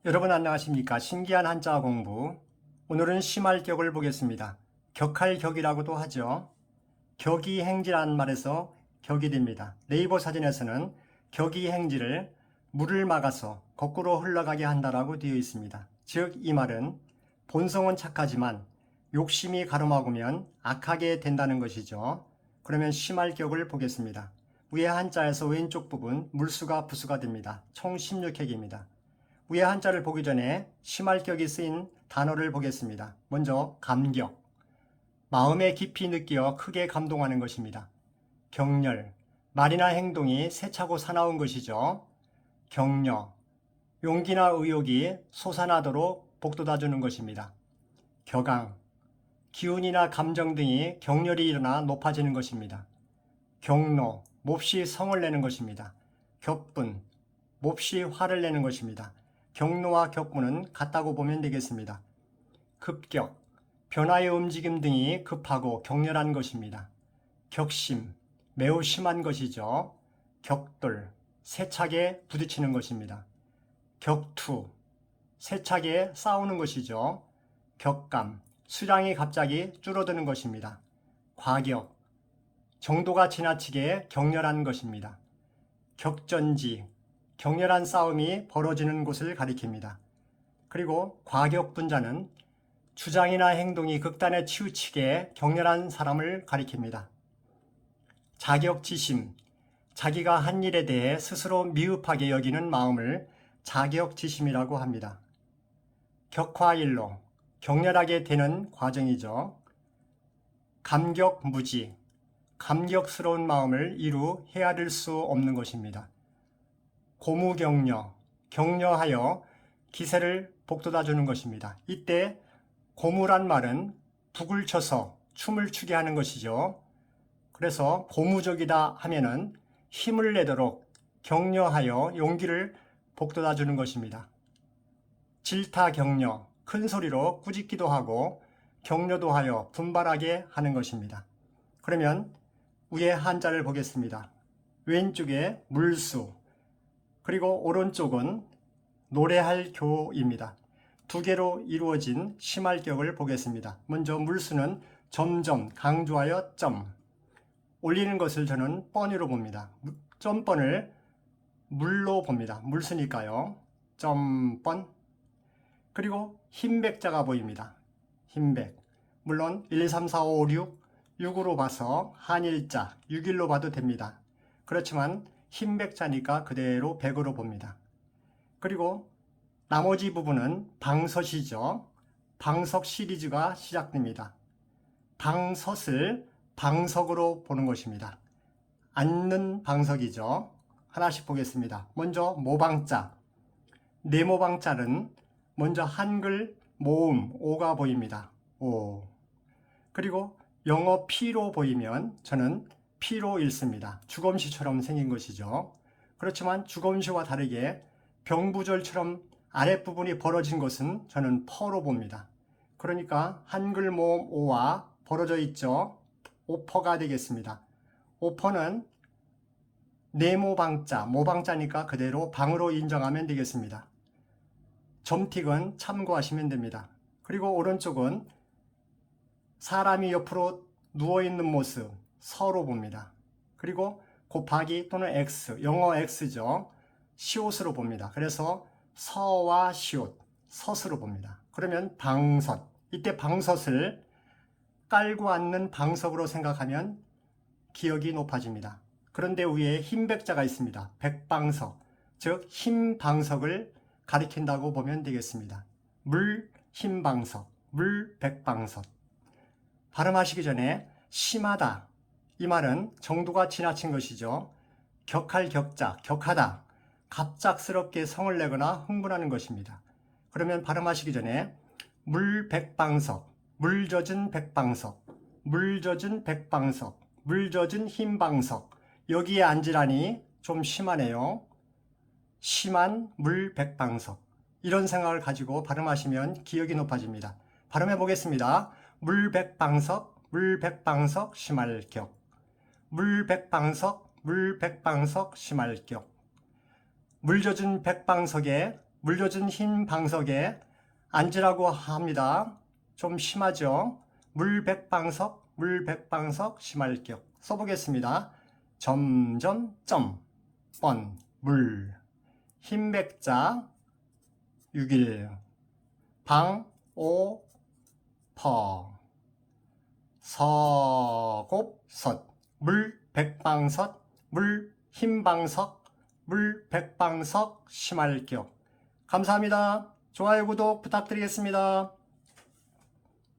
여러분 안녕하십니까? 신기한 한자 공부. 오늘은 심할격을 보겠습니다. 격할격이라고도 하죠. 격이행지라는 말에서 격이 됩니다. 네이버 사전에서는 격이행지를 물을 막아서 거꾸로 흘러가게 한다라고 되어 있습니다. 즉 이 말은 본성은 착하지만 욕심이 가로막으면 악하게 된다는 것이죠. 그러면 심할격을 보겠습니다. 위에 한자에서 왼쪽 부분 물수가 부수가 됩니다. 총 16획입니다. 위에 한자를 보기 전에 심할격이 쓰인 단어를 보겠습니다. 먼저 감격, 마음에 깊이 느끼어 크게 감동하는 것입니다. 격렬, 말이나 행동이 세차고 사나운 것이죠. 격려, 용기나 의욕이 솟아나도록 복돋아주는 것입니다. 격앙, 기운이나 감정 등이 격렬히 일어나 높아지는 것입니다. 격노, 몹시 성을 내는 것입니다. 격분, 몹시 화를 내는 것입니다. 격노와 격분은 같다고 보면 되겠습니다. 급격, 변화의 움직임 등이 급하고 격렬한 것입니다. 격심, 매우 심한 것이죠. 격돌, 세차게 부딪히는 것입니다. 격투, 세차게 싸우는 것이죠. 격감, 수량이 갑자기 줄어드는 것입니다. 과격, 정도가 지나치게 격렬한 것입니다. 격전지, 격렬한 싸움이 벌어지는 곳을 가리킵니다. 그리고 과격분자는 주장이나 행동이 극단에 치우치게 격렬한 사람을 가리킵니다. 자격지심, 자기가 한 일에 대해 스스로 미흡하게 여기는 마음을 자격지심이라고 합니다. 격화일로, 격렬하게 되는 과정이죠. 감격무지, 감격스러운 마음을 이루 헤아릴 수 없는 것입니다. 고무격려, 격려하여 기세를 복돋아주는 것입니다. 이때 고무란 말은 북을 쳐서 춤을 추게 하는 것이죠. 그래서 고무적이다 하면은 힘을 내도록 격려하여 용기를 복돋아주는 것입니다. 질타격려, 큰 소리로 꾸짖기도 하고 격려도 하여 분발하게 하는 것입니다. 그러면 위에 한자를 보겠습니다. 왼쪽에 물수, 그리고 오른쪽은 노래할 교입니다. 두 개로 이루어진 심할격을 보겠습니다. 먼저 물수는 점점 강조하여 점, 올리는 것을 저는 뻔으로 봅니다. 점뻔을 물로 봅니다. 물수니까요. 점뻔. 그리고 흰백자가 보입니다. 흰백. 물론 1, 2, 3, 4, 5, 6, 6으로 봐서 한일자, 6일로 봐도 됩니다. 그렇지만 흰백자니까 그대로 100으로 봅니다. 그리고 나머지 부분은 방섯이죠. 방석 시리즈가 시작됩니다. 방섯을 방석으로 보는 것입니다. 앉는 방석이죠. 하나씩 보겠습니다. 먼저 모방자. 네모방자는 먼저 한글 모음 오가 보입니다. 오. 그리고 영어 P로 보이면 저는 P로 읽습니다. 주검시처럼 생긴 것이죠. 그렇지만 주검시와 다르게 병부절처럼 아랫부분이 벌어진 것은 저는 퍼로 봅니다. 그러니까 한글 모음 오와 벌어져 있죠. 오퍼가 되겠습니다. 오퍼는 네모방자, 모방자니까 그대로 방으로 인정하면 되겠습니다. 점틱은 참고하시면 됩니다. 그리고 오른쪽은 사람이 옆으로 누워있는 모습, 서로 봅니다. 그리고 곱하기 또는 X, 영어 X죠. 시옷으로 봅니다. 그래서 서와 시옷, 섯으로 봅니다. 그러면 방섯, 이때 방섯을 깔고 앉는 방석으로 생각하면 기억이 높아집니다. 그런데 위에 흰백자가 있습니다. 백방석, 즉 흰방석을 가리킨다고 보면 되겠습니다. 물 흰방석, 물 백방석. 발음하시기 전에 심하다, 이 말은 정도가 지나친 것이죠. 격할 격자, 격하다, 갑작스럽게 성을 내거나 흥분하는 것입니다. 그러면 발음하시기 전에 물 백방석, 물 젖은 백방석, 물 젖은 백방석, 물 젖은 흰방석, 여기에 앉으라니 좀 심하네요. 심한 물 백방석, 이런 생각을 가지고 발음하시면 기억이 높아집니다. 발음해 보겠습니다. 물 백방석, 물 백방석, 심할격. 물 백방석, 물 백방석, 심할격. 물 젖은 백방석에 물려준 흰 방석에 앉으라고 합니다. 좀 심하죠? 물백방석, 물백방석 심할격. 써보겠습니다. 점점점 번 물 흰백자 6일 방오퍼 서곱섯 물백방석 물흰방석 물백방석 심할격. 감사합니다. 좋아요 구독 부탁드리겠습니다.